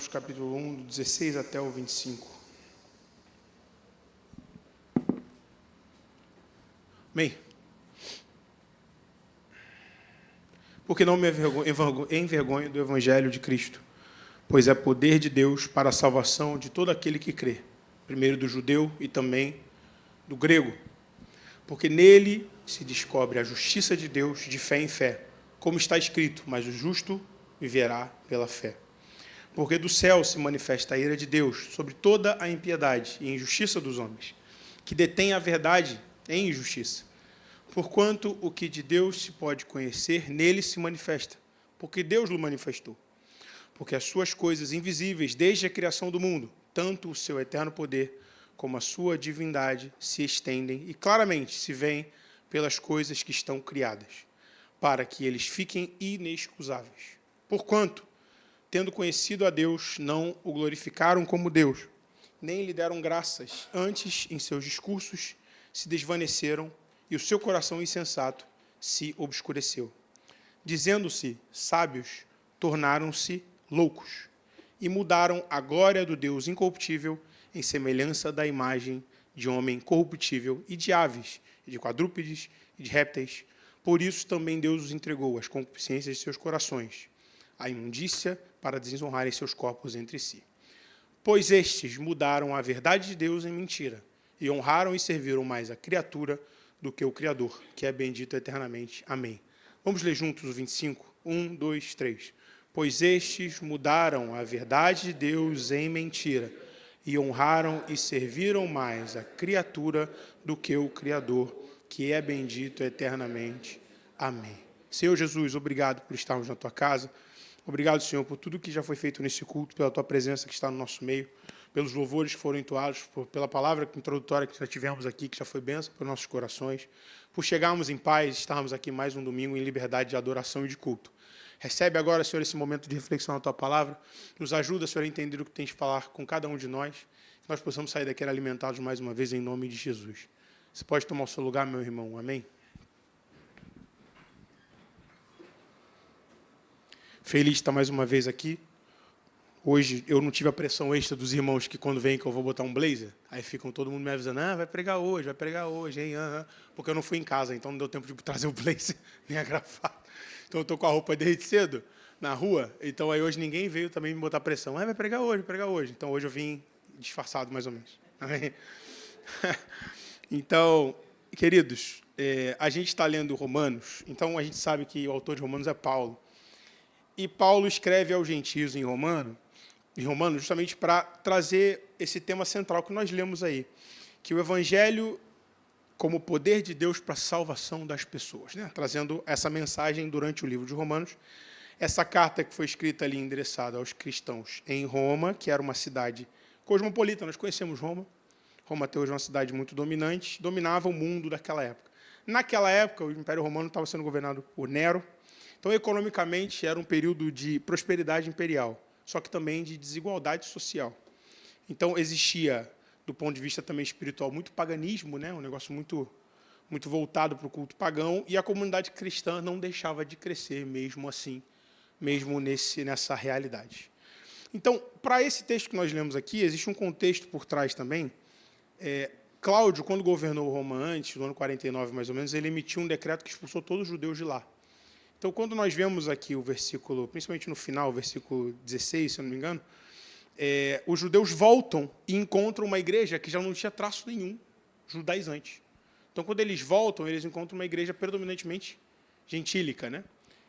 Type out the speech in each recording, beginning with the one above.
Romanos capítulo 1, do 16 até o 25. Amém? Porque não me envergonho do Evangelho de Cristo, pois é poder de Deus para a salvação de todo aquele que crê, primeiro do judeu e também do grego, porque nele se descobre a justiça de Deus de fé em fé, como está escrito, mas o justo viverá pela fé. Porque do céu se manifesta a ira de Deus sobre toda a impiedade e injustiça dos homens, que detêm a verdade em injustiça. Porquanto o que de Deus se pode conhecer, nele se manifesta, porque Deus o manifestou. Porque as suas coisas invisíveis, desde a criação do mundo, tanto o seu eterno poder como a sua divindade se estendem e claramente se veem pelas coisas que estão criadas, para que eles fiquem inexcusáveis. Porquanto, tendo conhecido a Deus, não o glorificaram como Deus, nem lhe deram graças, antes, em seus discursos, se desvaneceram e o seu coração insensato se obscureceu. Dizendo-se sábios, tornaram-se loucos e mudaram a glória do Deus incorruptível em semelhança da imagem de homem corruptível e de aves, e de quadrúpedes e de répteis. Por isso também Deus os entregou às concupiscências de seus corações, à imundícia, para desonrarem seus corpos entre si. Pois estes mudaram a verdade de Deus em mentira, e honraram e serviram mais a criatura do que o Criador, que é bendito eternamente. Amém. Vamos ler juntos o 25? 1, 2, 3. Pois estes mudaram a verdade de Deus em mentira, e honraram e serviram mais a criatura do que o Criador, que é bendito eternamente. Amém. Senhor Jesus, obrigado por estarmos na tua casa. Obrigado, Senhor, por tudo que já foi feito nesse culto, pela tua presença que está no nosso meio, pelos louvores que foram entoados, pela palavra introdutória que já tivemos aqui, que já foi bênção para os nossos corações, por chegarmos em paz, estarmos aqui mais um domingo em liberdade de adoração e de culto. Recebe agora, Senhor, esse momento de reflexão na tua palavra, nos ajuda, Senhor, a entender o que tens de falar com cada um de nós, que nós possamos sair daqui alimentados mais uma vez em nome de Jesus. Você pode tomar o seu lugar, meu irmão, amém? Feliz de estar mais uma vez aqui. Hoje eu não tive a pressão extra dos irmãos que quando vem que eu vou botar um blazer, aí ficam todo mundo me avisando, vai pregar hoje, hein? Porque eu não fui em casa, então não deu tempo de trazer o blazer nem a gravata. Então eu estou com a roupa desde cedo na rua, então aí hoje ninguém veio também me botar pressão. Vai pregar hoje. Então hoje eu vim disfarçado mais ou menos. Então, queridos, a gente está lendo Romanos, então a gente sabe que o autor de Romanos é Paulo. E Paulo escreve aos gentios em Romanos justamente para trazer esse tema central que nós lemos aí, que o Evangelho como poder de Deus para a salvação das pessoas, né? Trazendo essa mensagem durante o livro de Romanos. Essa carta que foi escrita ali, endereçada aos cristãos em Roma, que era uma cidade cosmopolita, nós conhecemos Roma. Roma até hoje é uma cidade muito dominante, dominava o mundo daquela época. Naquela época, o Império Romano estava sendo governado por Nero. Então, economicamente, era um período de prosperidade imperial, só que também de desigualdade social. Então, existia, do ponto de vista também espiritual, muito paganismo, né? Um negócio muito voltado para o culto pagão, e a comunidade cristã não deixava de crescer mesmo assim, mesmo nessa realidade. Então, para esse texto que nós lemos aqui, existe um contexto por trás também. Cláudio, quando governou Roma antes, no ano 49 mais ou menos, ele emitiu um decreto que expulsou todos os judeus de lá. Então, quando nós vemos aqui o versículo, principalmente no final, o versículo 16, se eu não me engano, os judeus voltam e encontram uma igreja que já não tinha traço nenhum judaizante. Então, quando eles voltam, eles encontram uma igreja predominantemente gentílica, né?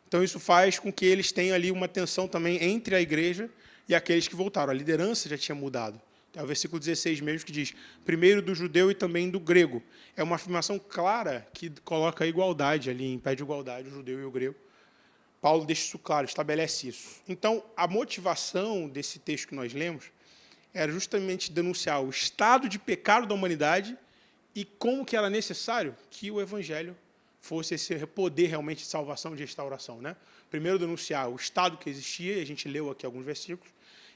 Então, isso faz com que eles tenham ali uma tensão também entre a igreja e aqueles que voltaram. A liderança já tinha mudado. É o versículo 16 mesmo que diz, primeiro do judeu e também do grego. É uma afirmação clara que coloca a igualdade ali, impede a igualdade, o judeu e o grego. Paulo deixa isso claro, estabelece isso. Então, a motivação desse texto que nós lemos era justamente denunciar o estado de pecado da humanidade e como que era necessário que o evangelho fosse esse poder realmente de salvação, de restauração, né? Primeiro, denunciar o estado que existia, e a gente leu aqui alguns versículos,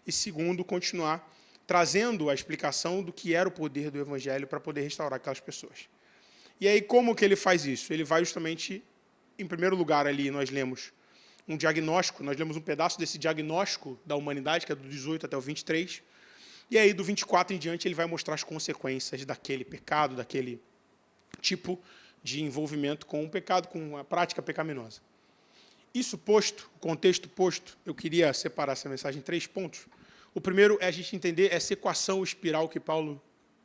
e segundo, continuar trazendo a explicação do que era o poder do evangelho para poder restaurar aquelas pessoas. E aí, como que ele faz isso? Ele vai justamente, em primeiro lugar, ali nós lemos um diagnóstico, nós lemos um pedaço desse diagnóstico da humanidade, que é do 18 até o 23, e aí do 24 em diante ele vai mostrar as consequências daquele pecado, daquele tipo de envolvimento com o pecado, com a prática pecaminosa. Isso posto, o contexto posto, eu queria separar essa mensagem em 3 pontos. O primeiro é a gente entender essa equação espiral que Paulo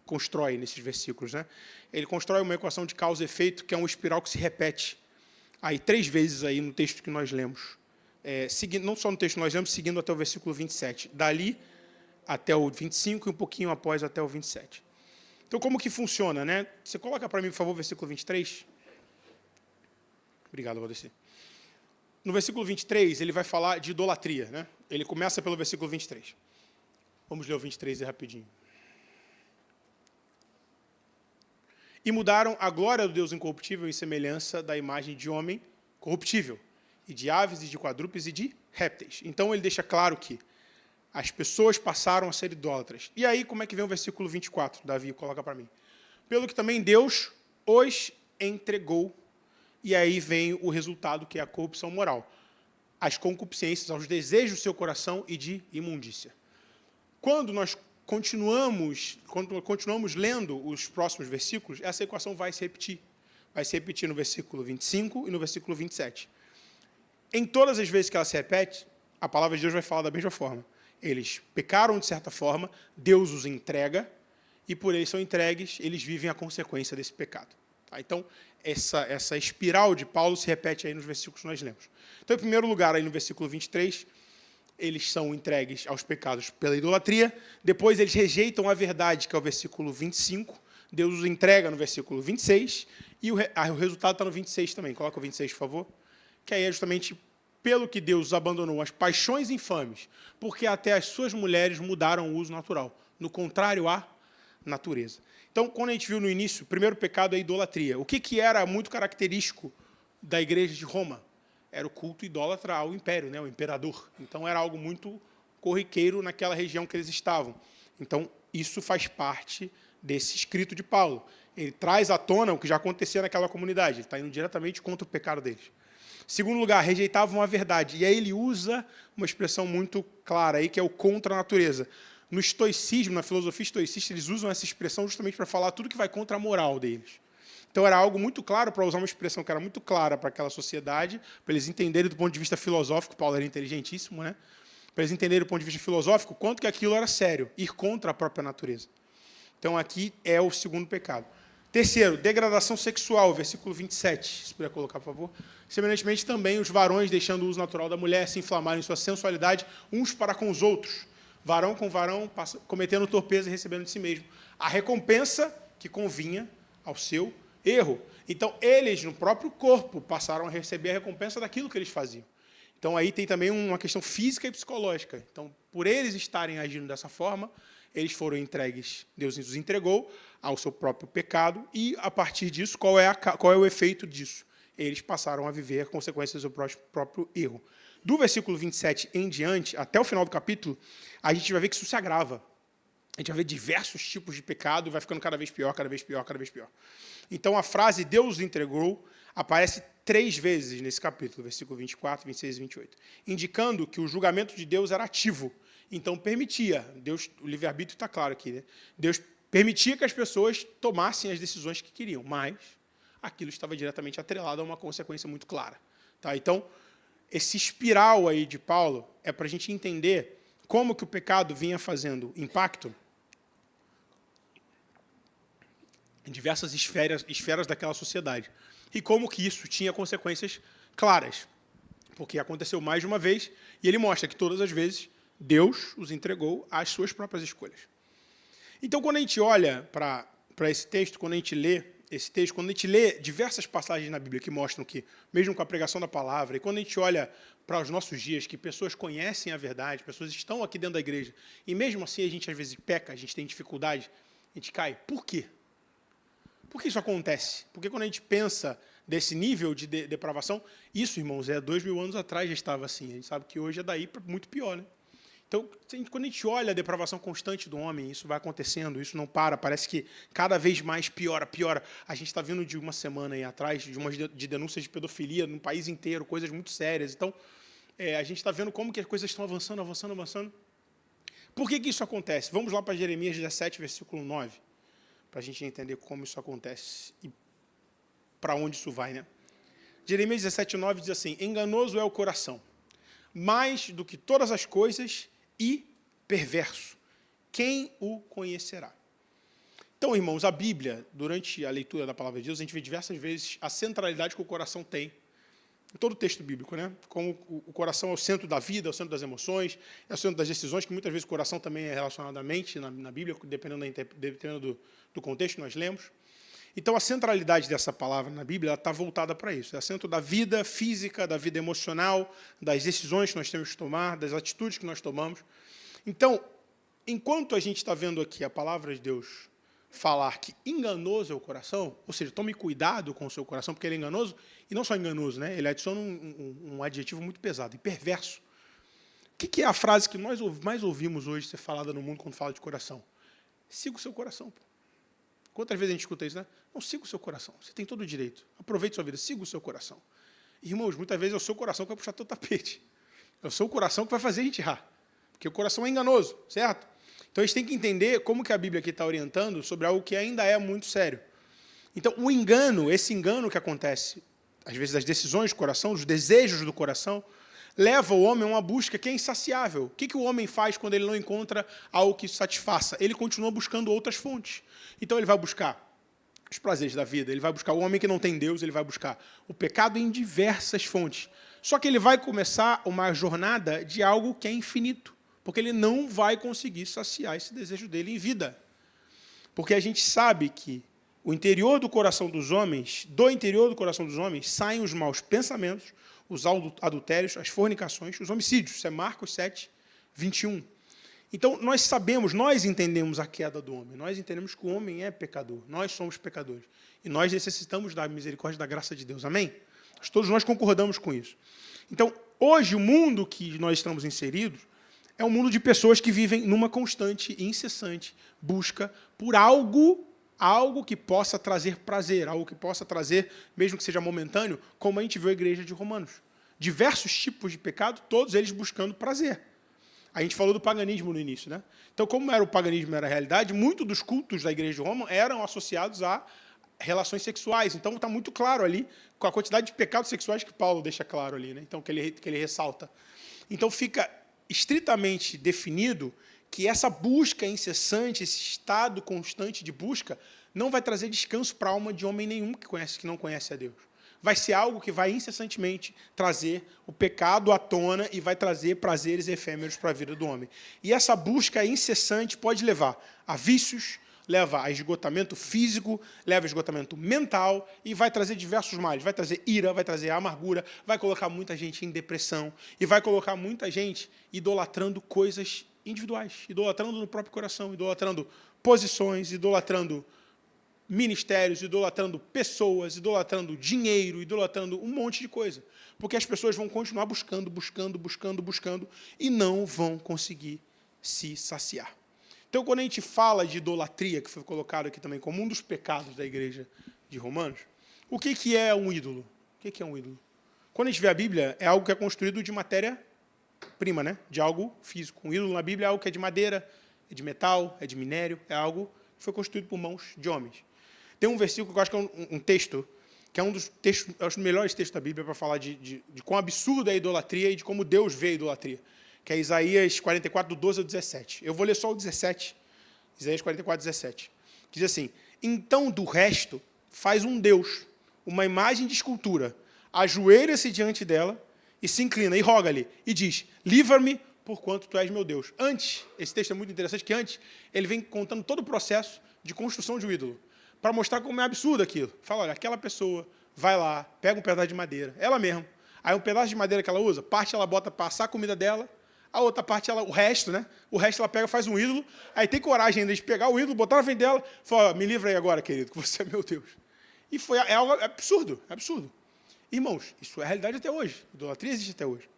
constrói nesses versículos, né? Ele constrói uma equação de causa e efeito, que é um espiral que se repete aí 3 vezes aí no texto que nós lemos. Não só no texto que nós lemos, seguindo até o versículo 27. Dali até o 25 e um pouquinho após até o 27. Então, como que funciona, né? Você coloca para mim, por favor, o versículo 23. Obrigado, Valdeci. No versículo 23, ele vai falar de idolatria, né? Ele começa pelo versículo 23. Vamos ler o 23 aí rapidinho. E mudaram a glória do Deus incorruptível em semelhança da imagem de homem corruptível, e de aves, e de quadrúpedes, e de répteis. Então, ele deixa claro que as pessoas passaram a ser idólatras. E aí, como é que vem o versículo 24? Davi, coloca para mim. Pelo que também Deus os entregou. E aí vem o resultado, que é a corrupção moral. As concupiscências, aos desejos do seu coração e de imundícia. Quando nós continuamos lendo os próximos versículos, essa equação vai se repetir. Vai se repetir no versículo 25 e no versículo 27. Em todas as vezes que ela se repete, a palavra de Deus vai falar da mesma forma. Eles pecaram de certa forma, Deus os entrega, e por eles são entregues, eles vivem a consequência desse pecado. Tá? Então, essa espiral de Paulo se repete aí nos versículos que nós lemos. Então, em primeiro lugar, aí no versículo 23, eles são entregues aos pecados pela idolatria, depois eles rejeitam a verdade, que é o versículo 25, Deus os entrega no versículo 26, e o resultado está no 26 também. Coloca o 26, por favor. Que aí é justamente pelo que Deus os abandonou as paixões infames, porque até as suas mulheres mudaram o uso natural, no contrário à natureza. Então, quando a gente viu no início, o primeiro pecado é a idolatria. O que era muito característico da igreja de Roma? Era o culto idólatra ao império, né, ao imperador. Então, era algo muito corriqueiro naquela região que eles estavam. Então, isso faz parte desse escrito de Paulo. Ele traz à tona o que já acontecia naquela comunidade. Ele está indo diretamente contra o pecado deles. Segundo lugar, rejeitavam a verdade. E aí ele usa uma expressão muito clara aí, que é o contra a natureza. No estoicismo, na filosofia estoicista, eles usam essa expressão justamente para falar tudo que vai contra a moral deles. Então, era algo muito claro, para usar uma expressão que era muito clara para aquela sociedade, para eles entenderem do ponto de vista filosófico, Paulo era inteligentíssimo, né? Para eles entenderem do ponto de vista filosófico, quanto que aquilo era sério, ir contra a própria natureza. Então, aqui é o segundo pecado. Terceiro, degradação sexual, versículo 27, se puder colocar, por favor. Semelhantemente, também os varões, deixando o uso natural da mulher, se inflamarem em sua sensualidade uns para com os outros. Varão com varão, cometendo torpeza e recebendo de si mesmo a recompensa que convinha ao seu erro. Então, eles, no próprio corpo, passaram a receber a recompensa daquilo que eles faziam. Então, aí tem também uma questão física e psicológica. Então, por eles estarem agindo dessa forma, eles foram entregues, Deus os entregou ao seu próprio pecado, e, a partir disso, qual é o efeito disso? Eles passaram a viver a consequência do seu próprio erro. Do versículo 27 em diante, até o final do capítulo, a gente vai ver que isso se agrava. A gente vai ver diversos tipos de pecado, e vai ficando cada vez pior, cada vez pior, cada vez pior. Então, a frase Deus os entregou aparece 3 vezes nesse capítulo, versículo 24, 26 e 28, indicando que o julgamento de Deus era ativo. Então, permitia, Deus, o livre-arbítrio está claro aqui, né? Deus permitia que as pessoas tomassem as decisões que queriam, mas aquilo estava diretamente atrelado a uma consequência muito clara. Tá? Então, esse espiral aí de Paulo é para a gente entender como que o pecado vinha fazendo impacto em diversas esferas daquela sociedade. E como que isso tinha consequências claras. Porque aconteceu mais de uma vez, e ele mostra que todas as vezes Deus os entregou às suas próprias escolhas. Então, quando a gente olha para esse texto, quando a gente lê esse texto, quando a gente lê diversas passagens na Bíblia que mostram que, mesmo com a pregação da palavra, e quando a gente olha para os nossos dias, que pessoas conhecem a verdade, pessoas estão aqui dentro da igreja, e mesmo assim a gente às vezes peca, a gente tem dificuldade, a gente cai. Por quê? Por que isso acontece? Porque quando a gente pensa desse nível de depravação, isso, irmãos, 2000 anos atrás já estava assim. A gente sabe que hoje é daí para muito pior, né? Então, quando a gente olha a depravação constante do homem, isso vai acontecendo, isso não para, parece que cada vez mais piora, piora. A gente está vindo de uma semana aí atrás de denúncias de pedofilia no país inteiro, coisas muito sérias. Então, a gente está vendo como que as coisas estão avançando, avançando, avançando. Por que isso acontece? Vamos lá para Jeremias 17, versículo 9, para a gente entender como isso acontece e para onde isso vai, né? Jeremias 17, 9 diz assim: enganoso é o coração, mais do que todas as coisas, e perverso. Quem o conhecerá? Então, irmãos, a Bíblia, durante a leitura da palavra de Deus, a gente vê diversas vezes a centralidade que o coração tem em todo o texto bíblico, né? Como o coração é o centro da vida, é o centro das emoções, é o centro das decisões, que muitas vezes o coração também é relacionado à mente na Bíblia, dependendo do contexto que nós lemos. Então, a centralidade dessa palavra na Bíblia está voltada para isso. É o centro da vida física, da vida emocional, das decisões que nós temos que tomar, das atitudes que nós tomamos. Então, enquanto a gente está vendo aqui a palavra de Deus falar que enganoso é o coração, ou seja, tome cuidado com o seu coração, porque ele é enganoso, e não só enganoso, né? Ele adiciona um adjetivo muito pesado, e perverso. O que é a frase que nós mais ouvimos hoje ser falada no mundo quando fala de coração? Siga o seu coração. Pô. Quantas vezes a gente escuta isso, né? Não, siga o seu coração, você tem todo o direito. Aproveite sua vida, siga o seu coração. Irmãos, muitas vezes é o seu coração que vai puxar teu tapete. É o seu coração que vai fazer a gente errar. Porque o coração é enganoso, certo? Então, a gente tem que entender como que a Bíblia aqui está orientando sobre algo que ainda é muito sério. Então, o engano, esse engano que acontece, às vezes, das decisões do coração, dos desejos do coração, leva o homem a uma busca que é insaciável. O que o homem faz quando ele não encontra algo que satisfaça? Ele continua buscando outras fontes. Então, ele vai buscar os prazeres da vida, ele vai buscar o homem que não tem Deus, ele vai buscar o pecado em diversas fontes. Só que ele vai começar uma jornada de algo que é infinito, porque ele não vai conseguir saciar esse desejo dele em vida. Porque a gente sabe que o interior do coração dos homens, do interior do coração dos homens, saem os maus pensamentos, os adultérios, as fornicações, os homicídios. Isso é Marcos 7, 21. Então, nós sabemos, nós entendemos a queda do homem, nós entendemos que o homem é pecador, nós somos pecadores. E nós necessitamos da misericórdia e da graça de Deus. Amém? Todos nós concordamos com isso. Então, hoje, o mundo que nós estamos inseridos é um mundo de pessoas que vivem numa constante e incessante busca por algo que possa trazer prazer, algo que possa trazer, mesmo que seja momentâneo, como a gente viu a igreja de Romanos. Diversos tipos de pecado, todos eles buscando prazer. A gente falou do paganismo no início, né? Então, como o paganismo era a realidade, muitos dos cultos da igreja de Roma eram associados a relações sexuais. Então, está muito claro ali, com a quantidade de pecados sexuais que Paulo deixa claro ali, né? Então, que ele ressalta. Então, fica estritamente definido que essa busca incessante, esse estado constante de busca, não vai trazer descanso para a alma de homem nenhum que não conhece a Deus. Vai ser algo que vai incessantemente trazer o pecado à tona e vai trazer prazeres efêmeros para a vida do homem. E essa busca incessante pode levar a vícios, leva a esgotamento físico, leva a esgotamento mental e vai trazer diversos males. Vai trazer ira, vai trazer amargura, vai colocar muita gente em depressão e vai colocar muita gente idolatrando coisas individuais, idolatrando no próprio coração, idolatrando posições, idolatrando ministérios, idolatrando pessoas, idolatrando dinheiro, idolatrando um monte de coisa. Porque as pessoas vão continuar buscando e não vão conseguir se saciar. Então, quando a gente fala de idolatria, que foi colocado aqui também como um dos pecados da igreja de Romanos, o que é um ídolo? O que é um ídolo? Quando a gente vê a Bíblia, é algo que é construído de matéria-prima, né? De algo físico. Um ídolo na Bíblia é algo que é de madeira, é de metal, é de minério, é algo que foi construído por mãos de homens. Tem um versículo que eu acho que é um texto, que é um dos textos, é um dos melhores textos da Bíblia para falar de quão absurda é a idolatria e de como Deus vê a idolatria, que é Isaías 44, do 12 ao 17. Eu vou ler só o 17, Isaías 44, 17. Que diz assim: então do resto faz um Deus, uma imagem de escultura, ajoelha-se diante dela e se inclina e roga-lhe e diz: livra-me porquanto tu és meu Deus. Antes, esse texto é muito interessante, que antes ele vem contando todo o processo de construção de um ídolo, para mostrar como é absurdo aquilo. Fala, olha, aquela pessoa vai lá, pega um pedaço de madeira, ela mesma, aí um pedaço de madeira que ela usa, parte ela bota para assar a comida dela, a outra parte, o resto, né? O resto ela pega, faz um ídolo, aí tem coragem ainda de pegar o ídolo, botar na frente dela, fala, me livra aí agora, querido, que você é meu Deus. E é algo absurdo, absurdo. Irmãos, isso é a realidade até hoje. Idolatria existe até hoje.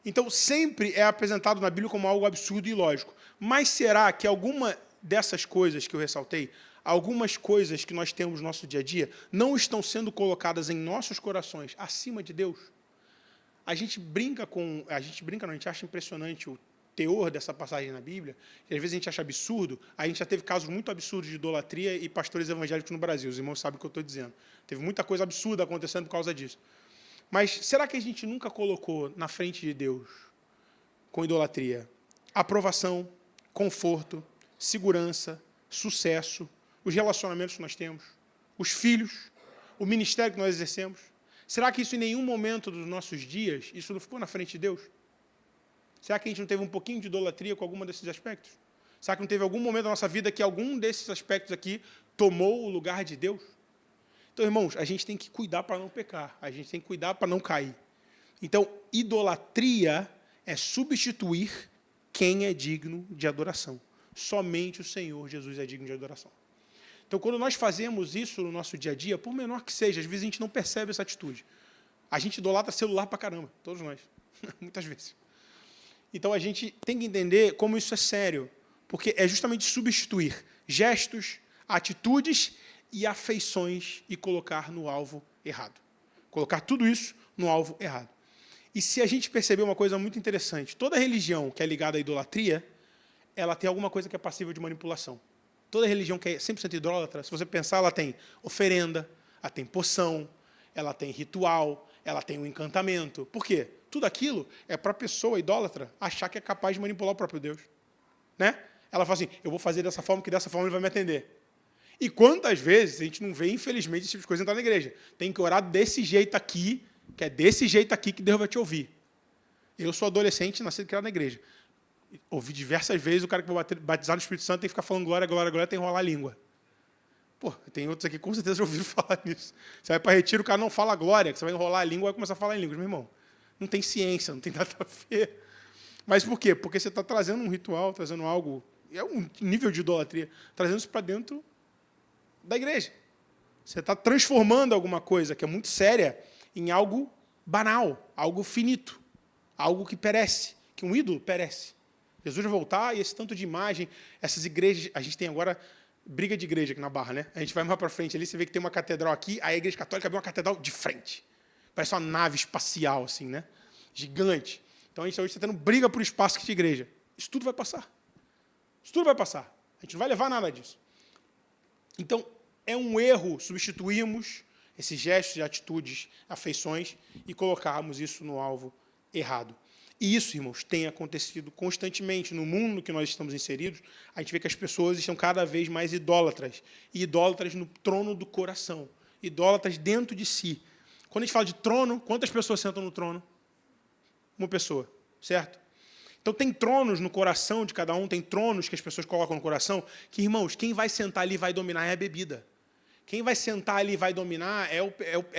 Então, sempre é apresentado na Bíblia como algo absurdo e ilógico. Mas será que alguma dessas coisas que eu ressaltei, algumas coisas que nós temos no nosso dia a dia, não estão sendo colocadas em nossos corações acima de Deus? a gente acha impressionante o teor dessa passagem na Bíblia, que às vezes a gente acha absurdo. A gente já teve casos muito absurdos de idolatria e pastores evangélicos no Brasil. Os irmãos sabem o que eu estou dizendo. Teve muita coisa absurda acontecendo por causa disso. Mas será que a gente nunca colocou na frente de Deus, com idolatria, aprovação, conforto, segurança, sucesso, os relacionamentos que nós temos, os filhos, o ministério que nós exercemos? Será que isso em nenhum momento dos nossos dias, isso não ficou na frente de Deus? Será que a gente não teve um pouquinho de idolatria com algum desses aspectos? Será que não teve algum momento da nossa vida que algum desses aspectos aqui tomou o lugar de Deus? Então, irmãos, a gente tem que cuidar para não pecar, a gente tem que cuidar para não cair. Então, idolatria é substituir quem é digno de adoração. Somente o Senhor Jesus é digno de adoração. Então, quando nós fazemos isso no nosso dia a dia, por menor que seja, às vezes a gente não percebe essa atitude. A gente idolatra celular para caramba, todos nós, muitas vezes. Então, a gente tem que entender como isso é sério, porque é justamente substituir gestos, atitudes e afeições e colocar no alvo errado. Colocar tudo isso no alvo errado. E se a gente perceber uma coisa muito interessante, toda religião que é ligada à idolatria, ela tem alguma coisa que é passível de manipulação. Toda religião que é 100% idólatra, se você pensar, ela tem oferenda, ela tem poção, ela tem ritual, ela tem um encantamento. Por quê? Tudo aquilo é para a pessoa idólatra achar que é capaz de manipular o próprio Deus. Né? Ela fala assim, eu vou fazer dessa forma, que dessa forma ele vai me atender. E quantas vezes a gente não vê, infelizmente, esse tipo de coisa entrar na igreja? Tem que orar desse jeito aqui, que é desse jeito aqui que Deus vai te ouvir. Eu sou adolescente, nascido e criado na igreja. Ouvi diversas vezes o cara que vai batizar no Espírito Santo tem que ficar falando glória, glória, glória, tem que enrolar a língua. Pô, tem outros aqui que com certeza já ouviram falar nisso. Você vai para retiro, o cara não fala glória, que você vai enrolar a língua e vai começar a falar em línguas. Meu irmão, não tem ciência, não tem nada a ver. Mas por quê? Porque você está trazendo um ritual, trazendo algo, é um nível de idolatria, trazendo isso para dentro da igreja. Você está transformando alguma coisa que é muito séria em algo banal, algo finito, algo que perece, que um ídolo perece. Jesus vai voltar e esse tanto de imagem, essas igrejas, a gente tem agora briga de igreja aqui na Barra, né? A gente vai mais para frente ali, você vê que tem uma catedral aqui, aí a igreja católica abriu uma catedral de frente. Parece uma nave espacial, assim, né? Gigante. Então a gente hoje está tendo briga por espaço aqui de igreja. Isso tudo vai passar. Isso tudo vai passar. A gente não vai levar nada disso. Então, é um erro substituirmos esses gestos, atitudes, afeições e colocarmos isso no alvo errado. E isso, irmãos, tem acontecido constantemente. No mundo que nós estamos inseridos, a gente vê que as pessoas estão cada vez mais idólatras. E idólatras no trono do coração. Idólatras dentro de si. Quando a gente fala de trono, quantas pessoas sentam no trono? Uma pessoa, certo? Então, tem tronos no coração de cada um, tem tronos que as pessoas colocam no coração, que, irmãos, quem vai sentar ali e vai dominar é a bebida. Quem vai sentar ali e vai dominar é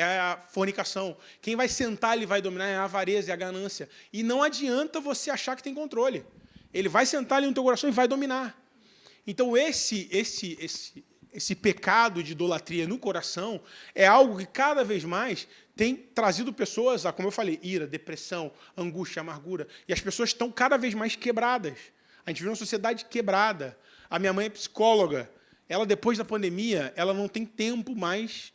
a fornicação. Quem vai sentar ali e vai dominar é a avareza e a ganância. E não adianta você achar que tem controle. Ele vai sentar ali no teu coração e vai dominar. Então, esse pecado de idolatria no coração é algo que cada vez mais tem trazido pessoas a, como eu falei, ira, depressão, angústia, amargura. E as pessoas estão cada vez mais quebradas. A gente vive uma sociedade quebrada. A minha mãe é psicóloga. Ela, depois da pandemia, ela não tem tempo mais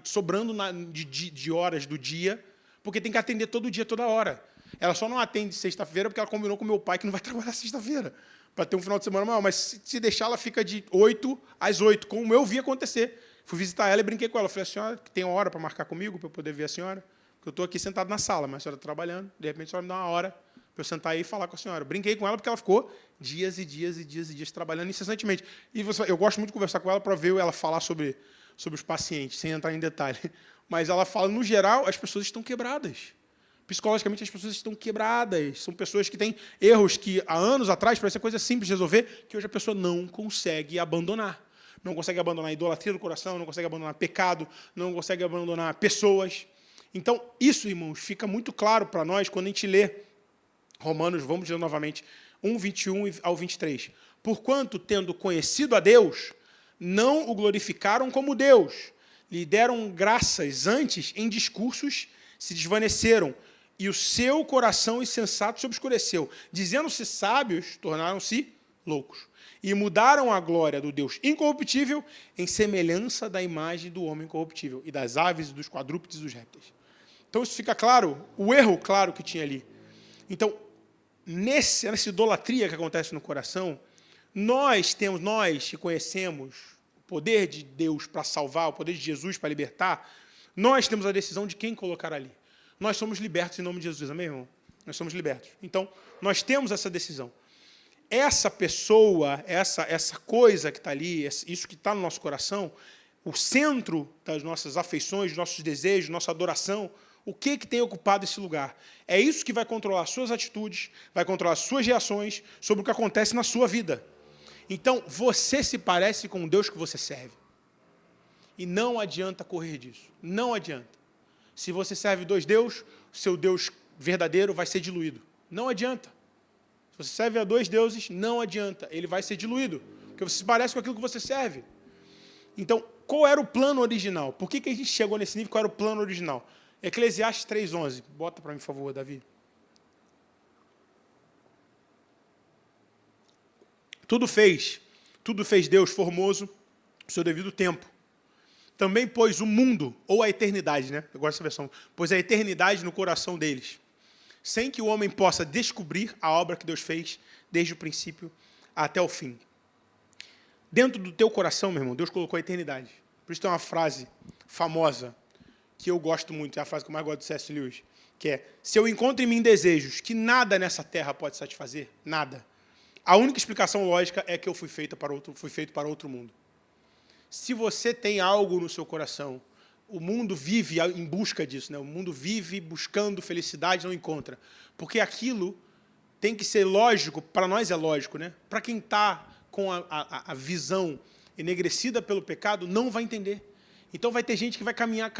sobrando de horas do dia, porque tem que atender todo dia, toda hora. Ela só não atende sexta-feira porque ela combinou com meu pai que não vai trabalhar sexta-feira, para ter um final de semana maior. Mas se deixar, ela fica de 8 às 8, como eu vi acontecer. Fui visitar ela e brinquei com ela. Eu falei, a senhora tem uma hora para marcar comigo, para eu poder ver a senhora? Porque eu estou aqui sentado na sala, mas a senhora está trabalhando, de repente a senhora me dá uma hora para eu sentar aí e falar com a senhora. Brinquei com ela porque ela ficou dias e dias e dias e dias trabalhando incessantemente. E eu gosto muito de conversar com ela para ver ela falar sobre os pacientes, sem entrar em detalhe. Mas ela fala, no geral, as pessoas estão quebradas. Psicologicamente, as pessoas estão quebradas. São pessoas que têm erros que, há anos atrás, parecia coisa simples de resolver, que hoje a pessoa não consegue abandonar. Não consegue abandonar a idolatria do coração, não consegue abandonar pecado, não consegue abandonar pessoas. Então, isso, irmãos, fica muito claro para nós quando a gente lê Romanos, vamos ler novamente, 1, 21 ao 23. Porquanto, tendo conhecido a Deus, não o glorificaram como Deus, lhe deram graças antes em discursos, se desvaneceram, e o seu coração insensato se obscureceu. Dizendo-se sábios, tornaram-se loucos. E mudaram a glória do Deus incorruptível em semelhança da imagem do homem corruptível, e das aves, e dos quadrúpedes e dos répteis. Então isso fica claro, o erro claro que tinha ali. Então, nessa idolatria que acontece no coração, nós que conhecemos o poder de Deus para salvar, o poder de Jesus para libertar, nós temos a decisão de quem colocar ali. Nós somos libertos em nome de Jesus, amém, irmão? Nós somos libertos. Então, nós temos essa decisão. Essa pessoa, essa coisa que está ali, isso que está no nosso coração, o centro das nossas afeições, dos nossos desejos, nossa adoração, o que tem ocupado esse lugar? É isso que vai controlar suas atitudes, vai controlar suas reações sobre o que acontece na sua vida. Então, você se parece com o Deus que você serve. E não adianta correr disso. Não adianta. Se você serve dois deuses, o seu Deus verdadeiro vai ser diluído. Não adianta. Se você serve a dois deuses, não adianta. Ele vai ser diluído. Porque você se parece com aquilo que você serve. Então, qual era o plano original? Por que a gente chegou nesse nível? Qual era o plano original? Eclesiastes 3:11. Bota para mim, por favor, Davi. Tudo fez Deus formoso no seu devido tempo. Também pôs o mundo, ou a eternidade, né? Eu gosto dessa versão. Pôs a eternidade no coração deles, sem que o homem possa descobrir a obra que Deus fez desde o princípio até o fim. Dentro do teu coração, meu irmão, Deus colocou a eternidade. Por isso tem uma frase famosa, que eu gosto muito, é a frase que eu mais gosto do C.S. Lewis, que é: se eu encontro em mim desejos que nada nessa terra pode satisfazer, nada, a única explicação lógica é que eu fui feito para outro mundo. Se você tem algo no seu coração, o mundo vive em busca disso, né? O mundo vive buscando felicidade, não encontra. Porque aquilo tem que ser lógico, para nós é lógico, né? Para quem está com a visão enegrecida pelo pecado, não vai entender. Então vai ter gente que vai caminhar,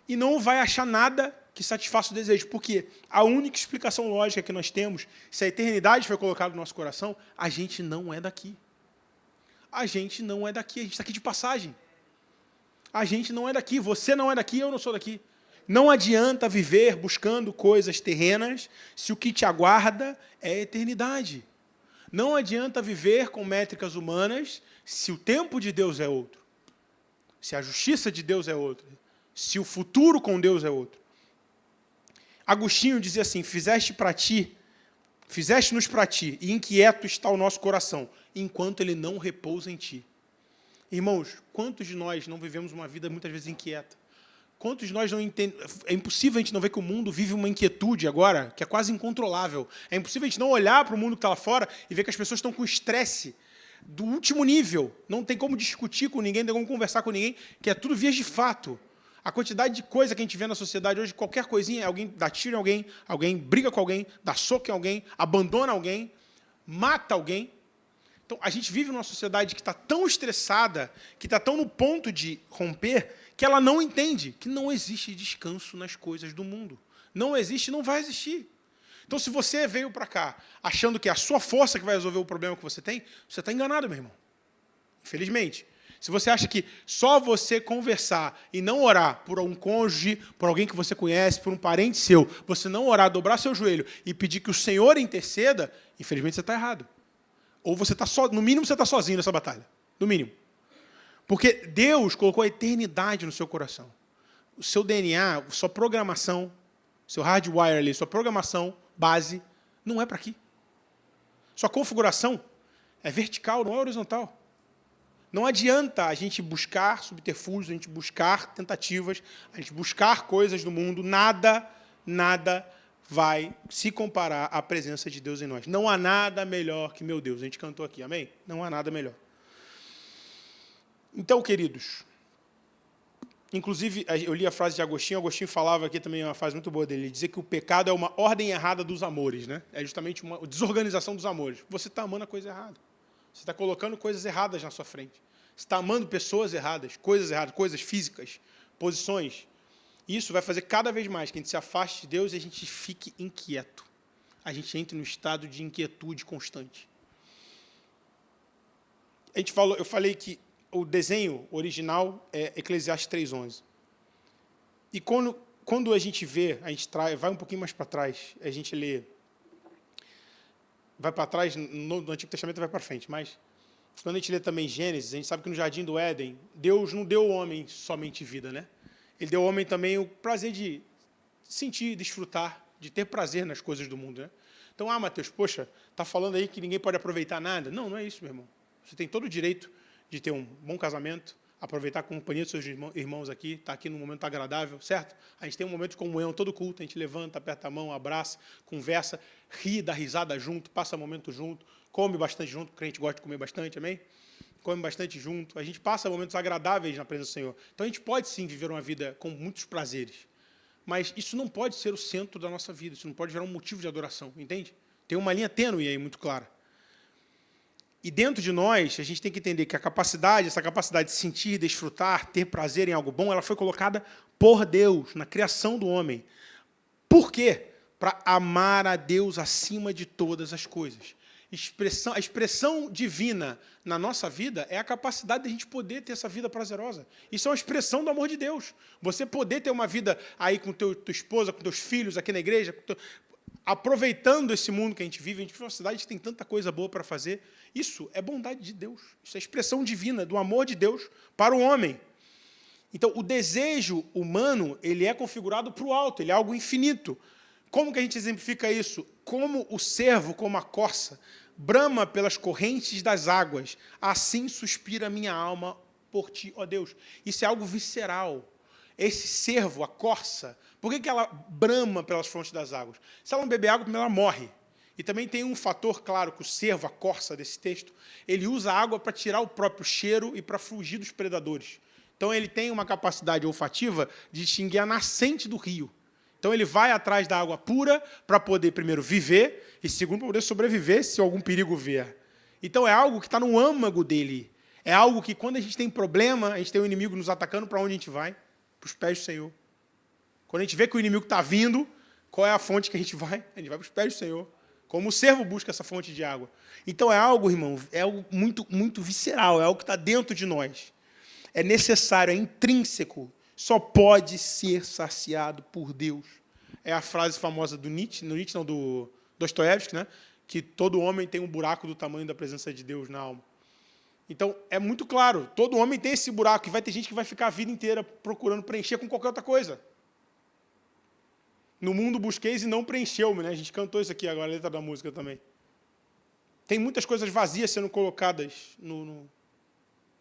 e não vai achar nada que satisfaça o desejo. Porque a única explicação lógica que nós temos, se a eternidade foi colocada no nosso coração, a gente não é daqui. A gente não é daqui, a gente está aqui de passagem. A gente não é daqui, você não é daqui, eu não sou daqui. Não adianta viver buscando coisas terrenas se o que te aguarda é a eternidade. Não adianta viver com métricas humanas se o tempo de Deus é outro. Se a justiça de Deus é outra. Se o futuro com Deus é outro. Agostinho dizia assim: fizeste-nos para ti, e inquieto está o nosso coração, enquanto ele não repousa em ti. Irmãos, quantos de nós não vivemos uma vida muitas vezes inquieta? Quantos de nós não entendemos? É impossível a gente não ver que o mundo vive uma inquietude agora, que é quase incontrolável. É impossível a gente não olhar para o mundo que está lá fora e ver que as pessoas estão com estresse do último nível. Não tem como discutir com ninguém, não tem como conversar com ninguém, que é tudo vias de fato. A quantidade de coisa que a gente vê na sociedade hoje, qualquer coisinha, alguém dá tiro em alguém briga com alguém, dá soco em alguém, abandona alguém, mata alguém. Então, a gente vive numa sociedade que está tão estressada, que está tão no ponto de romper, que ela não entende que não existe descanso nas coisas do mundo. Não existe, não vai existir. Então, se você veio para cá achando que é a sua força que vai resolver o problema que você está enganado, meu irmão. Infelizmente. Se você acha que só você conversar e não orar por um cônjuge, por alguém que você conhece, por um parente seu, você não orar, dobrar seu joelho e pedir que o Senhor interceda, infelizmente você está errado. Ou você está no mínimo você está sozinho nessa batalha. No mínimo. Porque Deus colocou a eternidade no seu coração. O seu DNA, sua programação, seu hardwire ali, sua programação base, não é para aqui. Sua configuração é vertical, não é horizontal. Não adianta a gente buscar subterfúgios, a gente buscar tentativas, a gente buscar coisas do mundo, nada vai se comparar à presença de Deus em nós. Não há nada melhor que meu Deus. A gente cantou aqui, amém? Não há nada melhor. Então, queridos, inclusive, eu li a frase de Agostinho falava aqui também uma frase muito boa dele, ele dizia que o pecado é uma ordem errada dos amores, né? É justamente uma desorganização dos amores. Você está amando a coisa errada. Você está colocando coisas erradas na sua frente. Você está amando pessoas erradas, coisas físicas, posições. Isso vai fazer cada vez mais que a gente se afaste de Deus e a gente fique inquieto. A gente entre no estado de inquietude constante. Eu falei que o desenho original é Eclesiastes 3:11. E quando a gente vê, a gente vai um pouquinho mais para trás, a gente lê, vai para trás, no Antigo Testamento vai para frente, mas quando a gente lê também Gênesis, a gente sabe que no Jardim do Éden, Deus não deu ao homem somente vida, né? Ele deu ao homem também o prazer de sentir, desfrutar, de ter prazer nas coisas do mundo, né? Então, Mateus, poxa, está falando aí que ninguém pode aproveitar nada? Não, não é isso, meu irmão. Você tem todo o direito de ter um bom casamento, aproveitar a companhia dos seus irmãos aqui, estar aqui num momento agradável, certo? A gente tem um momento de comunhão, todo culto, a gente levanta, aperta a mão, abraça, conversa, ri, dá risada junto, passa momento junto, come bastante junto, porque a gente gosta de comer bastante, amém? Come bastante junto, a gente passa momentos agradáveis na presença do Senhor. Então, a gente pode, sim, viver uma vida com muitos prazeres, mas isso não pode ser o centro da nossa vida, isso não pode virar um motivo de adoração, entende? Tem uma linha tênue aí, muito clara. E dentro de nós, a gente tem que entender que essa capacidade de sentir, desfrutar, ter prazer em algo bom, ela foi colocada por Deus, na criação do homem. Por quê? Para amar a Deus acima de todas as coisas. A expressão divina na nossa vida é a capacidade de a gente poder ter essa vida prazerosa. Isso é uma expressão do amor de Deus. Você poder ter uma vida aí com tua esposa, com teus filhos, aqui na igreja, aproveitando esse mundo que a gente vive uma cidade que tem tanta coisa boa para fazer. Isso é bondade de Deus. Isso é expressão divina do amor de Deus para o homem. Então, o desejo humano, ele é configurado para o alto, ele é algo infinito. Como que a gente exemplifica isso? Como o cervo, como a corça, brama pelas correntes das águas, assim suspira a minha alma por ti, ó Deus. Isso é algo visceral. Esse cervo, a corça, por que ela brama pelas fontes das águas? Se ela não beber água, ela morre. E também tem um fator claro, que o cervo, a corça desse texto, ele usa a água para tirar o próprio cheiro e para fugir dos predadores. Então, ele tem uma capacidade olfativa de distinguir a nascente do rio. Então, ele vai atrás da água pura para poder, primeiro, viver e, segundo, para poder sobreviver se algum perigo vier. Então, é algo que está no âmago dele. É algo que, quando a gente tem problema, a gente tem um inimigo nos atacando, para onde a gente vai? Para os pés do Senhor. Quando a gente vê que o inimigo está vindo, qual é a fonte que a gente vai? A gente vai para os pés do Senhor. Como o servo busca essa fonte de água. Então, é algo, irmão, é algo muito, muito visceral, é algo que está dentro de nós. É necessário, é intrínseco. Só pode ser saciado por Deus. É a frase famosa do Nietzsche, não, do Dostoiévski, né? Que todo homem tem um buraco do tamanho da presença de Deus na alma. Então, é muito claro, todo homem tem esse buraco, e vai ter gente que vai ficar a vida inteira procurando preencher com qualquer outra coisa. No mundo busqueis e não preencheu-me, né? A gente cantou isso aqui agora, a letra da música também. Tem muitas coisas vazias sendo colocadas no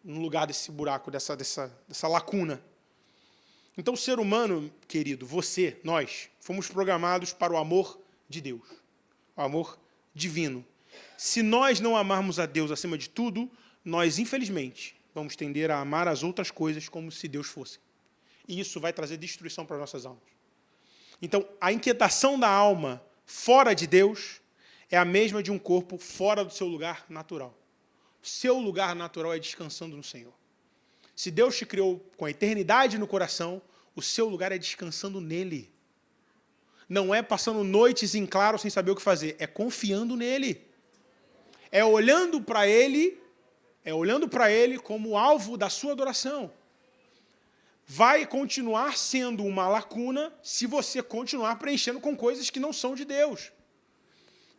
lugar desse buraco, dessa lacuna. Então, o ser humano, querido, você, nós, fomos programados para o amor de Deus, o amor divino. Se nós não amarmos a Deus acima de tudo, nós, infelizmente, vamos tender a amar as outras coisas como se Deus fosse. E isso vai trazer destruição para as nossas almas. Então, a inquietação da alma fora de Deus é a mesma de um corpo fora do seu lugar natural. Seu lugar natural é descansando no Senhor. Se Deus te criou com a eternidade no coração, o seu lugar é descansando nele. Não é passando noites em claro sem saber o que fazer, é confiando nele. É olhando para ele como alvo da sua adoração. Vai continuar sendo uma lacuna se você continuar preenchendo com coisas que não são de Deus.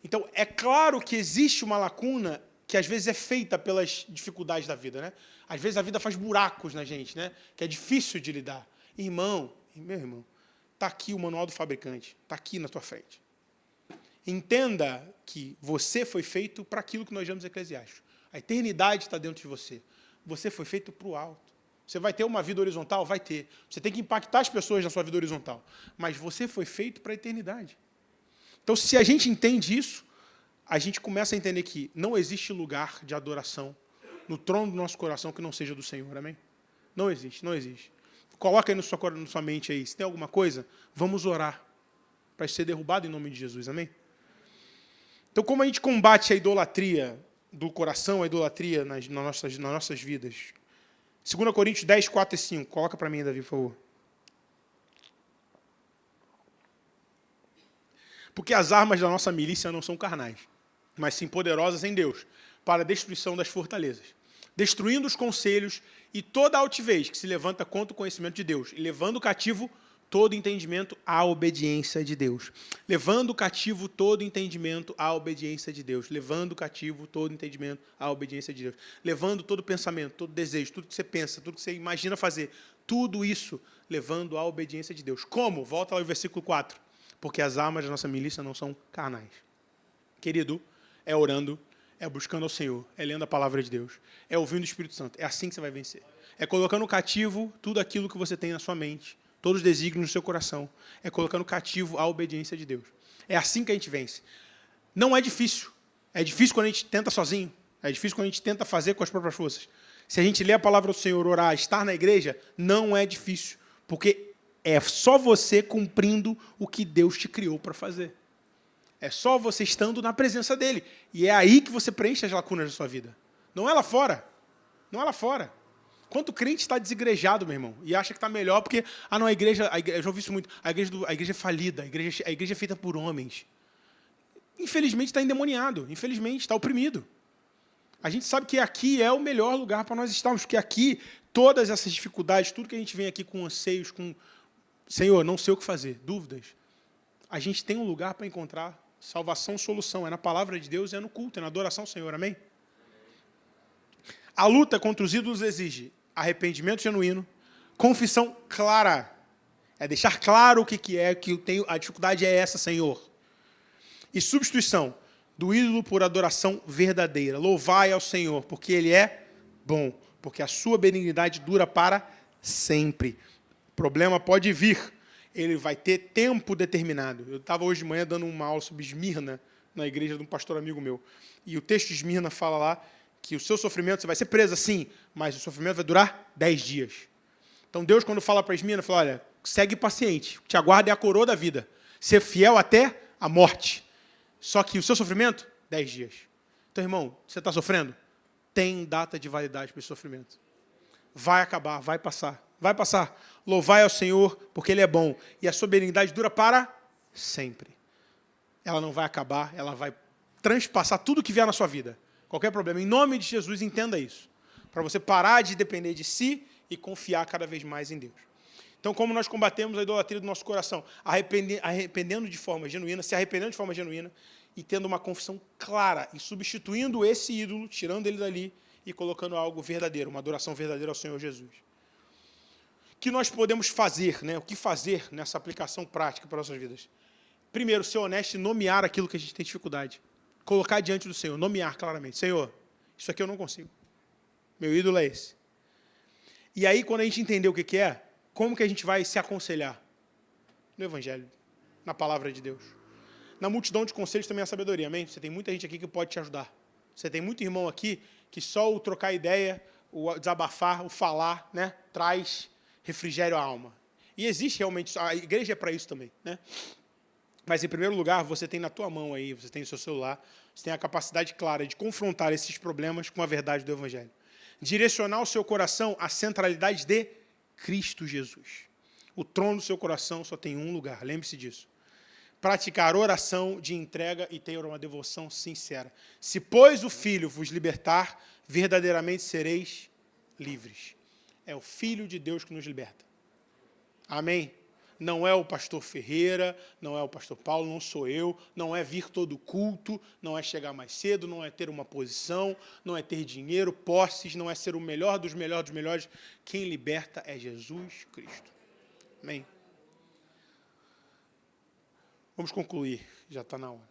Então, é claro que existe uma lacuna que às vezes é feita pelas dificuldades da vida, né? Às vezes a vida faz buracos na gente, né? Que é difícil de lidar. Meu irmão, está aqui o manual do fabricante, está aqui na tua frente. Entenda que você foi feito para aquilo que nós chamamos de Eclesiastes. A eternidade está dentro de você. Você foi feito para o alto. Você vai ter uma vida horizontal? Vai ter. Você tem que impactar as pessoas na sua vida horizontal. Mas você foi feito para a eternidade. Então, se a gente entende isso, a gente começa a entender que não existe lugar de adoração no trono do nosso coração que não seja do Senhor, amém? Não existe, não existe. Coloca aí na sua mente aí, se tem alguma coisa, vamos orar para ser derrubado em nome de Jesus, amém? Então, como a gente combate a idolatria do coração, a idolatria nas nossas vidas? 2 Coríntios 10, 4 e 5. Coloca para mim, Davi, por favor. Porque as armas da nossa milícia não são carnais, mas sim poderosas em Deus, para a destruição das fortalezas, destruindo os conselhos e toda a altivez que se levanta contra o conhecimento de Deus, e levando cativo todo entendimento à obediência de Deus. Levando cativo todo entendimento à obediência de Deus. Levando cativo todo entendimento à obediência de Deus. Levando todo pensamento, todo desejo, tudo que você pensa, tudo que você imagina fazer, Tudo isso levando à obediência de Deus. Como? Volta lá ao versículo 4. Porque as armas da nossa milícia não são carnais. Querido, é orando, é buscando ao Senhor, é lendo a palavra de Deus, é ouvindo o Espírito Santo. É assim que você vai vencer. É colocando cativo tudo aquilo que você tem na sua mente, todos os desígnios no seu coração. É colocando cativo a obediência de Deus. É assim que a gente vence. Não é difícil. É difícil quando a gente tenta sozinho. É difícil quando a gente tenta fazer com as próprias forças. Se a gente lê a palavra do Senhor, orar, estar na igreja, não é difícil. Porque é só você cumprindo o que Deus te criou para fazer. É só você estando na presença dele. E é aí que você preenche as lacunas da sua vida. Não é lá fora. Não é lá fora. Quanto crente está desigrejado, meu irmão, e acha que está melhor porque, não, a igreja, eu já ouvi isso muito, a igreja é falida, a igreja é feita por homens. Infelizmente está endemoniado, infelizmente está oprimido. A gente sabe que aqui é o melhor lugar para nós estarmos, porque aqui, todas essas dificuldades, tudo que a gente vem aqui com anseios, com, Senhor, não sei o que fazer, dúvidas, a gente tem um lugar para encontrar salvação, solução, é na palavra de Deus, é no culto, é na adoração ao Senhor, amém? A luta contra os ídolos exige arrependimento genuíno, confissão clara, é deixar claro o que é, que eu tenho, a dificuldade é essa, Senhor. E substituição do ídolo por adoração verdadeira. Louvai ao Senhor, porque Ele é bom, porque a sua benignidade dura para sempre. O problema pode vir, ele vai ter tempo determinado. Eu estava hoje de manhã dando uma aula sobre Esmirna, na igreja de um pastor amigo meu, e o texto de Esmirna fala lá que o seu sofrimento, você vai ser preso sim, mas o sofrimento vai durar 10 dias. Então Deus, quando fala para Esmirna, fala, olha, segue paciente, te aguarda é a coroa da vida, ser fiel até a morte. Só que o seu sofrimento, 10 dias. Então, irmão, você está sofrendo? Tem data de validade para esse sofrimento. Vai acabar, vai passar. Vai passar. Louvai ao Senhor, porque Ele é bom. E a sua benignidade dura para sempre. Ela não vai acabar, ela vai transpassar tudo que vier na sua vida. Qualquer problema. Em nome de Jesus, entenda isso. Para você parar de depender de si e confiar cada vez mais em Deus. Então, como nós combatemos a idolatria do nosso coração? Arrependendo de forma genuína, se arrependendo de forma genuína e tendo uma confissão clara e substituindo esse ídolo, tirando ele dali e colocando algo verdadeiro, uma adoração verdadeira ao Senhor Jesus. O que nós podemos fazer, né? O que fazer nessa aplicação prática para as nossas vidas? Primeiro, ser honesto e nomear aquilo que a gente tem dificuldade. Colocar diante do Senhor, nomear claramente. Senhor, isso aqui eu não consigo. Meu ídolo é esse. E aí, quando a gente entender o que é, como que a gente vai se aconselhar? No Evangelho, na palavra de Deus. Na multidão de conselhos também a sabedoria, amém? Você tem muita gente aqui que pode te ajudar. Você tem muito irmão aqui que só o trocar ideia, o desabafar, o falar, né, traz refrigério à alma. E existe realmente, a igreja é para isso também, né? Mas, em primeiro lugar, você tem na tua mão aí, você tem no seu celular, você tem a capacidade clara de confrontar esses problemas com a verdade do Evangelho. Direcionar o seu coração à centralidade de Cristo Jesus. O trono do seu coração só tem um lugar, lembre-se disso. Praticar oração de entrega e ter uma devoção sincera. Se, pois, o Filho vos libertar, verdadeiramente sereis livres. É o Filho de Deus que nos liberta. Amém? Não é o pastor Ferreira, não é o pastor Paulo, não sou eu, não é vir todo culto, não é chegar mais cedo, não é ter uma posição, não é ter dinheiro, posses, não é ser o melhor dos melhores dos melhores. Quem liberta é Jesus Cristo. Amém? Vamos concluir, já está na hora.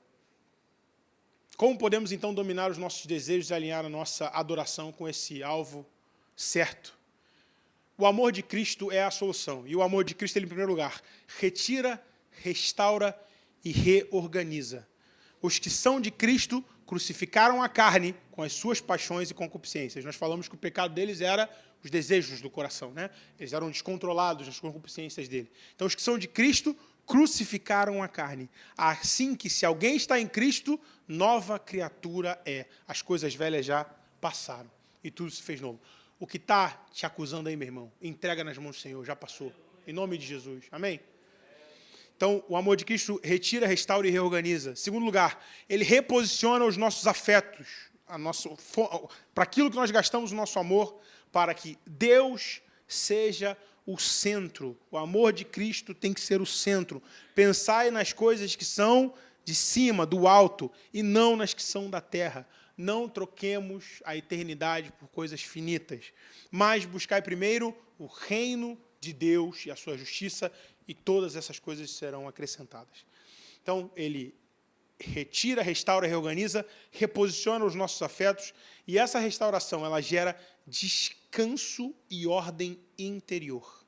Como podemos, então, dominar os nossos desejos e alinhar a nossa adoração com esse alvo certo? O amor de Cristo é a solução. E o amor de Cristo, ele, em primeiro lugar, retira, restaura e reorganiza. Os que são de Cristo crucificaram a carne com as suas paixões e concupiscências. Nós falamos que o pecado deles era os desejos do coração, né? Eles eram descontrolados nas concupiscências dele. Então, os que são de Cristo crucificaram a carne. Assim que, se alguém está em Cristo, nova criatura é. As coisas velhas já passaram e tudo se fez novo. O que está te acusando aí, meu irmão, entrega nas mãos do Senhor, já passou. Em nome de Jesus. Amém? Então, o amor de Cristo retira, restaura e reorganiza. Segundo lugar, ele reposiciona os nossos afetos, para aquilo que nós gastamos o nosso amor, para que Deus seja o centro. O amor de Cristo tem que ser o centro. Pensai nas coisas que são de cima, do alto, e não nas que são da terra. Não troquemos a eternidade por coisas finitas, mas buscai primeiro o reino de Deus e a sua justiça, e todas essas coisas serão acrescentadas. Então, ele retira, restaura, reorganiza, reposiciona os nossos afetos, e essa restauração, ela gera descanso e ordem interior.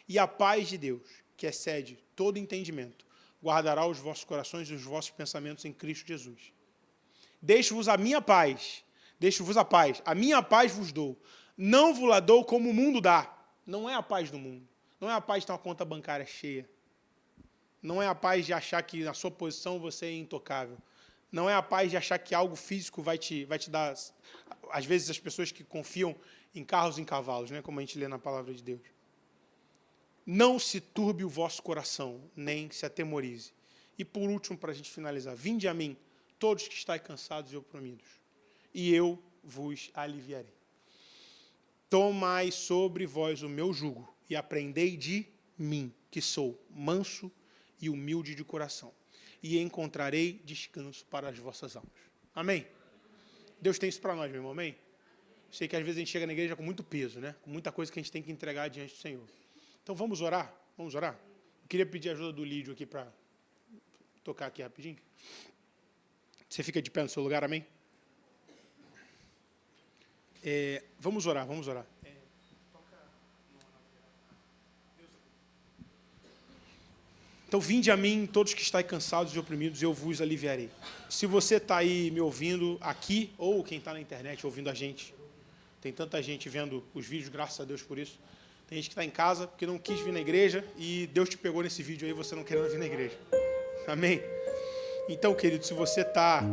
E a paz de Deus, que excede todo entendimento, guardará os vossos corações e os vossos pensamentos em Cristo Jesus. Deixo-vos a minha paz, a minha paz vos dou. Não vos la dou como o mundo dá. Não é a paz do mundo. Não é a paz de ter uma conta bancária cheia. Não é a paz de achar que na sua posição você é intocável. Não é a paz de achar que algo físico vai te dar... Às vezes, as pessoas que confiam em carros e em cavalos, né, como a gente lê na palavra de Deus. Não se turbe o vosso coração, nem se atemorize. E, por último, para a gente finalizar, vinde a mim, todos que estáis cansados e oprimidos, e eu vos aliviarei. Tomai sobre vós o meu jugo, e aprendei de mim, que sou manso e humilde de coração, e encontrarei descanso para as vossas almas. Amém? Deus tem isso para nós, meu irmão, amém? Sei que às vezes a gente chega na igreja com muito peso, né? Com muita coisa que a gente tem que entregar diante do Senhor. Então vamos orar? Vamos orar? Eu queria pedir a ajuda do Lídio aqui para tocar aqui rapidinho. Você fica de pé no seu lugar, amém? Vamos orar, vamos orar. Então, vinde a mim, todos que estáis cansados e oprimidos, eu vos aliviarei. Se você está aí me ouvindo aqui, ou quem está na internet ouvindo a gente, tem tanta gente vendo os vídeos, graças a Deus por isso. Tem gente que está em casa porque não quis vir na igreja e Deus te pegou nesse vídeo aí, você não querendo vir na igreja. Amém? Então, querido, se você está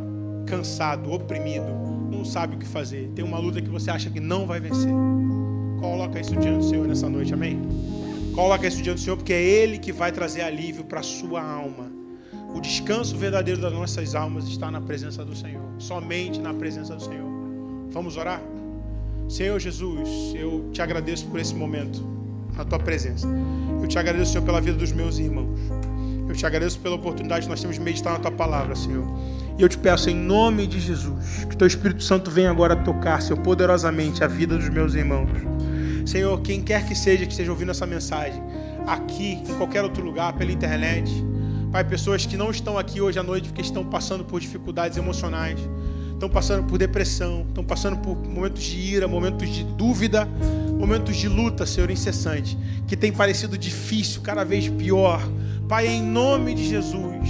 cansado, oprimido, não sabe o que fazer, tem uma luta que você acha que não vai vencer, coloca isso diante do Senhor nessa noite, amém? Coloca isso diante do Senhor, porque é Ele que vai trazer alívio para a sua alma. O descanso verdadeiro das nossas almas está na presença do Senhor, somente na presença do Senhor. Vamos orar? Senhor Jesus, eu te agradeço por esse momento, na tua presença. Eu te agradeço, Senhor, pela vida dos meus irmãos. Eu te agradeço pela oportunidade que nós temos de meditar na tua palavra, Senhor. E eu te peço, em nome de Jesus, que o teu Espírito Santo venha agora tocar, Senhor, poderosamente a vida dos meus irmãos. Senhor, quem quer que esteja ouvindo essa mensagem, aqui, em qualquer outro lugar, pela internet, Pai, pessoas que não estão aqui hoje à noite porque estão passando por dificuldades emocionais, estão passando por depressão, estão passando por momentos de ira, momentos de dúvida, momentos de luta, Senhor, incessante, que tem parecido difícil, cada vez pior. Pai, em nome de Jesus,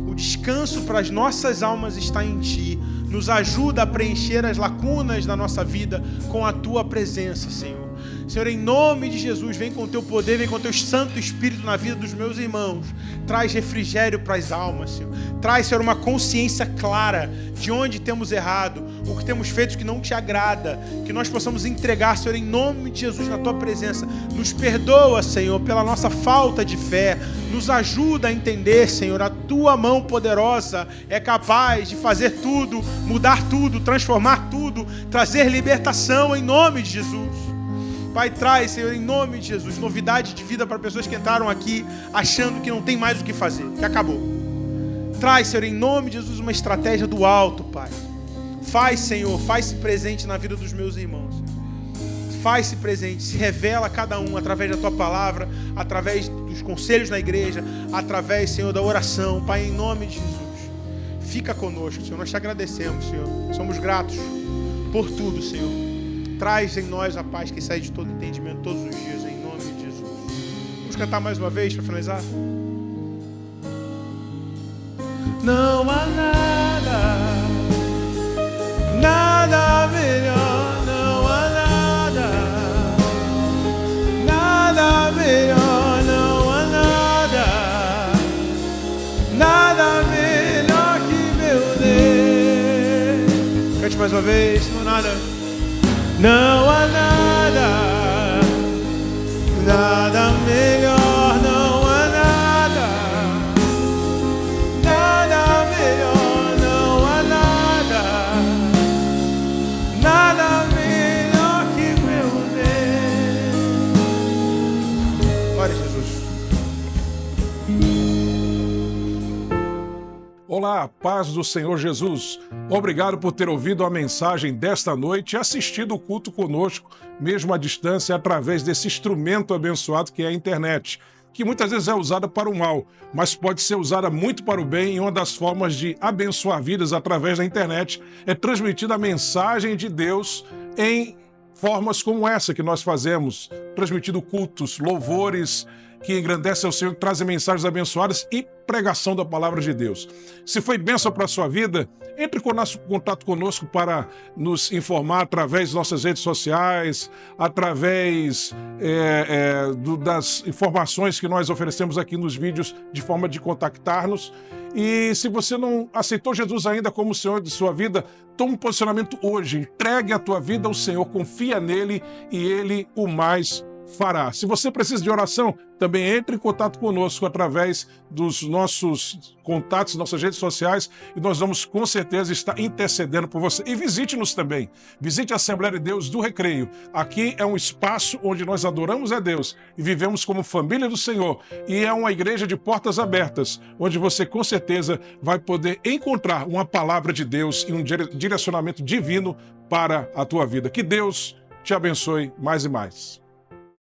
o descanso para as nossas almas está em Ti. Nos ajuda a preencher as lacunas da nossa vida com a Tua presença, Senhor. Senhor, em nome de Jesus, vem com o Teu poder, vem com o Teu Santo Espírito na vida dos meus irmãos. Traz refrigério para as almas, Senhor. Traz, Senhor, uma consciência clara de onde temos errado, o que temos feito que não Te agrada, que nós possamos entregar, Senhor, em nome de Jesus, na Tua presença. Nos perdoa, Senhor, pela nossa falta de fé. Nos ajuda a entender, Senhor, a Tua mão poderosa é capaz de fazer tudo, mudar tudo, transformar tudo, trazer libertação em nome de Jesus. Pai, traz, Senhor, em nome de Jesus, novidade de vida para pessoas que entraram aqui achando que não tem mais o que fazer, que acabou. Traz, Senhor, em nome de Jesus, uma estratégia do alto, Pai. Faz, Senhor, faz-se presente na vida dos meus irmãos. Faz-se presente, se revela a cada um através da Tua palavra, através dos conselhos na igreja, através, Senhor, da oração. Pai, em nome de Jesus, fica conosco, Senhor. Nós Te agradecemos, Senhor. Somos gratos por tudo, Senhor. Traz em nós a paz que sai de todo entendimento todos os dias, em nome de Jesus. Vamos cantar mais uma vez para finalizar? Não há nada melhor, não há nada melhor, não há nada melhor que meu Deus. Cante mais uma vez, não há nada. Não há nada melhor, não há nada melhor, não há nada melhor que meu Deus. Glória a Jesus. Olá, paz do Senhor Jesus. Obrigado por ter ouvido a mensagem desta noite e assistido o culto conosco, mesmo à distância, através desse instrumento abençoado que é a internet, que muitas vezes é usada para o mal, mas pode ser usada muito para o bem, e uma das formas de abençoar vidas através da internet é transmitir a mensagem de Deus em formas como essa que nós fazemos, transmitindo cultos, louvores que engrandecem ao Senhor, que trazem mensagens abençoadas e pregação da palavra de Deus. Se foi bênção para a sua vida, entre em contato conosco para nos informar através de nossas redes sociais, através das informações que nós oferecemos aqui nos vídeos, de forma de contactar-nos. E se você não aceitou Jesus ainda como o Senhor de sua vida, tome um posicionamento hoje, entregue a tua vida ao Senhor, confia nele e ele o mais fará. Se você precisa de oração, também entre em contato conosco através dos nossos contatos, nossas redes sociais, e nós vamos com certeza estar intercedendo por você. E visite-nos também. Visite a Assembleia de Deus do Recreio. Aqui é um espaço onde nós adoramos a Deus e vivemos como família do Senhor. E é uma igreja de portas abertas, onde você com certeza vai poder encontrar uma palavra de Deus e um direcionamento divino para a tua vida. Que Deus te abençoe mais e mais.